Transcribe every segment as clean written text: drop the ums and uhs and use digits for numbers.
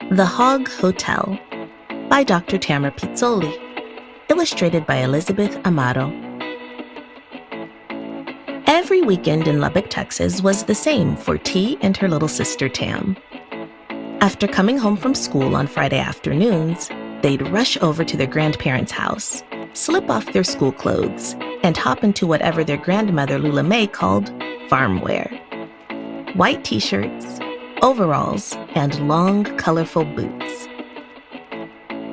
The Hog Hotel by Dr. Tamara Pizzoli, illustrated by Elizabeth Amaro. Every weekend in Lubbock, Texas was the same for Tee and her little sister Tam. After coming home from school on Friday afternoons, they'd rush over to their grandparents' house, slip off their school clothes, and hop into whatever their grandmother Lula May called farm wear. White t-shirts, overalls, and long, colorful boots.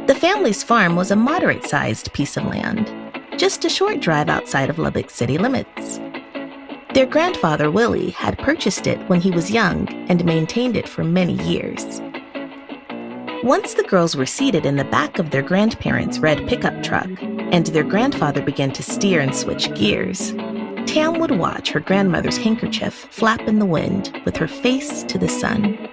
The family's farm was a moderate-sized piece of land, just a short drive outside of Lubbock city limits. Their grandfather, Willie, had purchased it when he was young and maintained it for many years. Once the girls were seated in the back of their grandparents' red pickup truck, and their grandfather began to steer and switch gears, Tam would watch her grandmother's handkerchief flap in the wind with her face to the sun.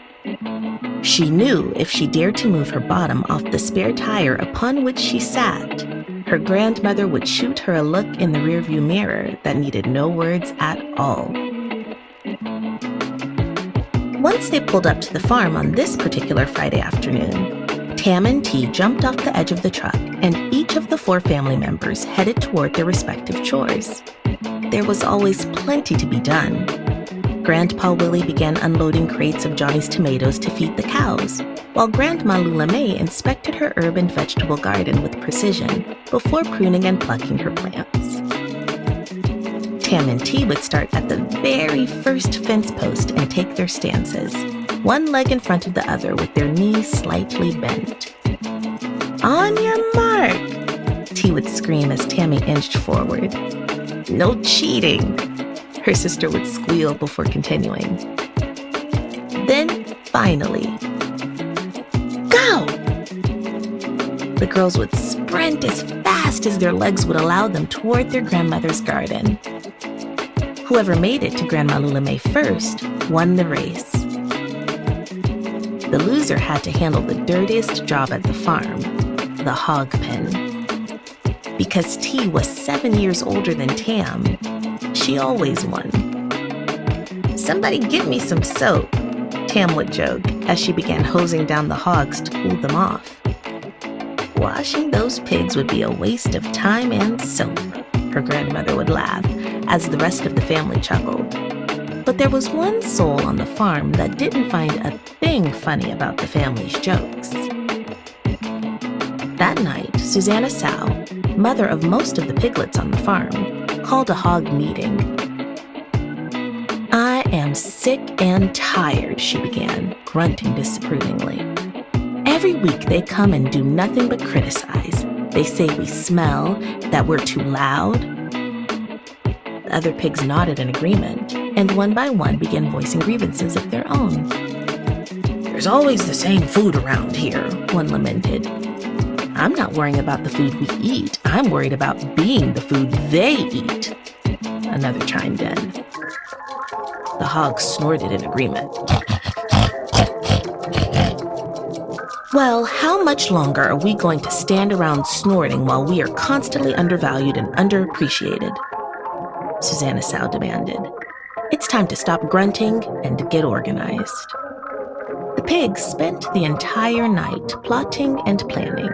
She knew if she dared to move her bottom off the spare tire upon which she sat, her grandmother would shoot her a look in the rearview mirror that needed no words at all. Once they pulled up to the farm on this particular Friday afternoon, Tam and Tee jumped off the edge of the truck, and each of the 4 family members headed toward their respective chores. There was always plenty to be done. Grandpa Willie began unloading crates of Johnny's tomatoes to feed the cows, while Grandma Lula May inspected her herb and vegetable garden with precision before pruning and plucking her plants. Tam and Tee would start at the very first fence post and take their stances, one leg in front of the other with their knees slightly bent. "On your mark!" Tee would scream as Tammy inched forward. "No cheating!" her sister would squeal before continuing. Then, finally, "Go!" The girls would sprint as fast as their legs would allow them toward their grandmother's garden. Whoever made it to Grandma Lula May first won the race. The loser had to handle the dirtiest job at the farm, the hog pen. Because Tee was 7 years older than Tam, she always won. "Somebody get me some soap," Tam would joke as she began hosing down the hogs to cool them off. "Washing those pigs would be a waste of time and soap," her grandmother would laugh as the rest of the family chuckled. But there was one soul on the farm that didn't find a thing funny about the family's jokes. That night, Susanna Sow, mother of most of the piglets on the farm, called a hog meeting. "I am sick and tired," she began, grunting disapprovingly. "Every week they come and do nothing but criticize. They say we smell, that we're too loud." The other pigs nodded in agreement, and one by one began voicing grievances of their own. "There's always the same food around here," one lamented. "I'm not worrying about the food we eat. I'm worried about being the food they eat," another chimed in. The hogs snorted in agreement. "Well, how much longer are we going to stand around snorting while we are constantly undervalued and underappreciated?" Susanna Sow demanded. "It's time to stop grunting and get organized." The pigs spent the entire night plotting and planning.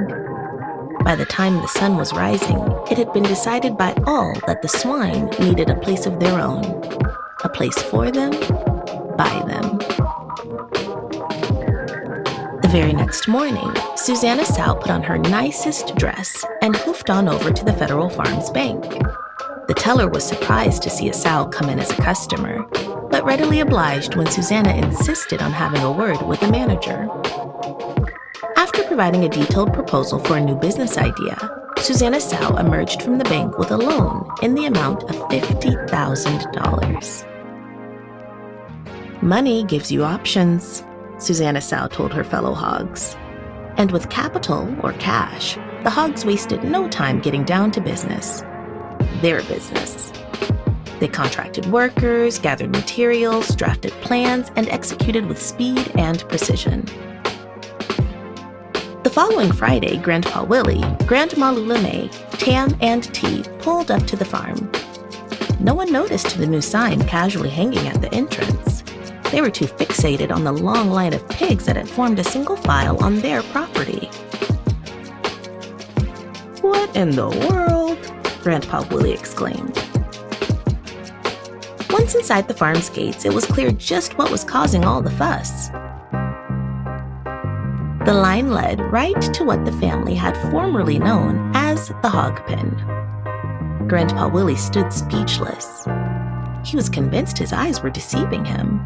By the time the sun was rising, it had been decided by all that the swine needed a place of their own, a place for them, by them. The very next morning, Susanna Sow put on her nicest dress and hoofed on over to the Federal Farms Bank. The teller was surprised to see a sow come in as a customer, but readily obliged when Susanna insisted on having a word with the manager. After providing a detailed proposal for a new business idea, Susanna Sow emerged from the bank with a loan in the amount of $50,000. "Money gives you options," Susanna Sow told her fellow hogs. And with capital, or cash, the hogs wasted no time getting down to business. Their business. They contracted workers, gathered materials, drafted plans, and executed with speed and precision. The following Friday, Grandpa Willie, Grandma Lula, Tam, and Tee pulled up to the farm. No one noticed the new sign casually hanging at the entrance. They were too fixated on the long line of pigs that had formed a single file on their property. "What in the world?" Grandpa Willie exclaimed. Once inside the farm's gates, it was clear just what was causing all the fuss. The line led right to what the family had formerly known as the hog pen. Grandpa Willie stood speechless. He was convinced his eyes were deceiving him.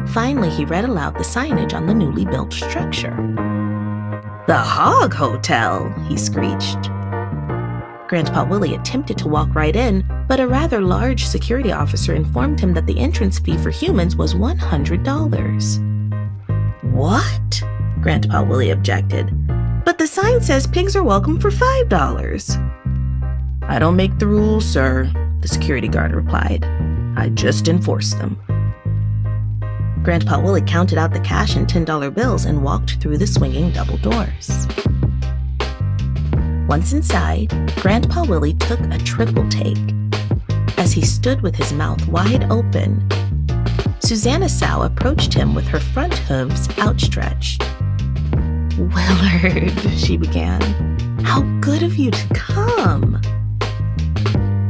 Finally, he read aloud the signage on the newly built structure. "The Hog Hotel," he screeched. Grandpa Willie attempted to walk right in, but a rather large security officer informed him that the entrance fee for humans was $100. "What?" Grandpa Willie objected. "But the sign says pigs are welcome for $5. "I don't make the rules, sir," the security guard replied. "I just enforce them." Grandpa Willie counted out the cash in $10 bills and walked through the swinging double doors. Once inside, Grandpa Willie took a triple take. As he stood with his mouth wide open, Susanna Sow approached him with her front hooves outstretched. "Willard," she began, "how good of you to come."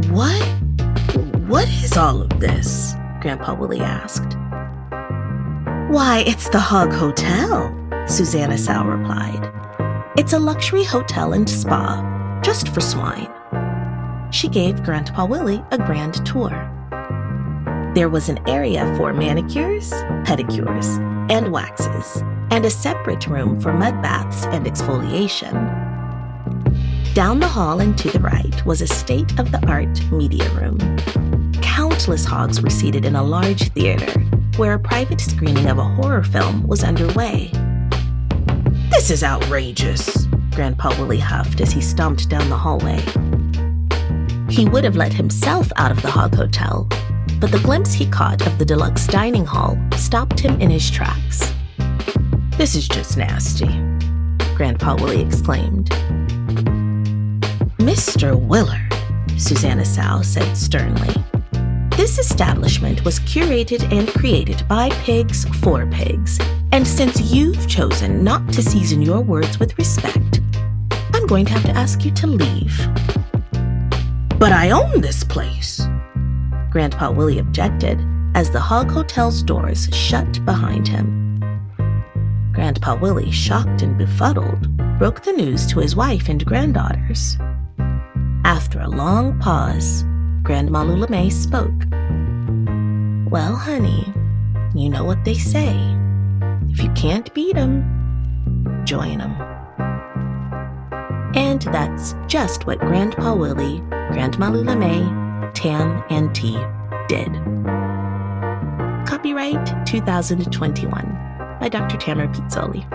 What is all of this?" Grandpa Willie asked. "Why, it's the Hog Hotel," Susanna Sow replied. "It's a luxury hotel and spa, just for swine." She gave Grandpa Willie a grand tour. There was an area for manicures, pedicures, and waxes, and a separate room for mud baths and exfoliation. Down the hall and to the right was a state-of-the-art media room. Countless hogs were seated in a large theater, where a private screening of a horror film was underway. "This is outrageous," Grandpa Willie huffed as he stomped down the hallway. He would have let himself out of the Hog Hotel, but the glimpse he caught of the deluxe dining hall stopped him in his tracks. "This is just nasty," Grandpa Willie exclaimed. "Mr. Willard," Susanna Sow said sternly, "this establishment was curated and created by pigs for pigs, and since you've chosen not to season your words with respect, I'm going to have to ask you to leave." "But I own this place," Grandpa Willie objected as the Hog Hotel's doors shut behind him. Grandpa Willie, shocked and befuddled, broke the news to his wife and granddaughters. After a long pause, Grandma Lula spoke. "Well, honey, you know what they say. If you can't beat 'em, join 'em." And that's just what Grandpa Willie, Grandma Lula, Tam, and Tee did. Copyright 2021 by Dr. Tamara Pizzoli.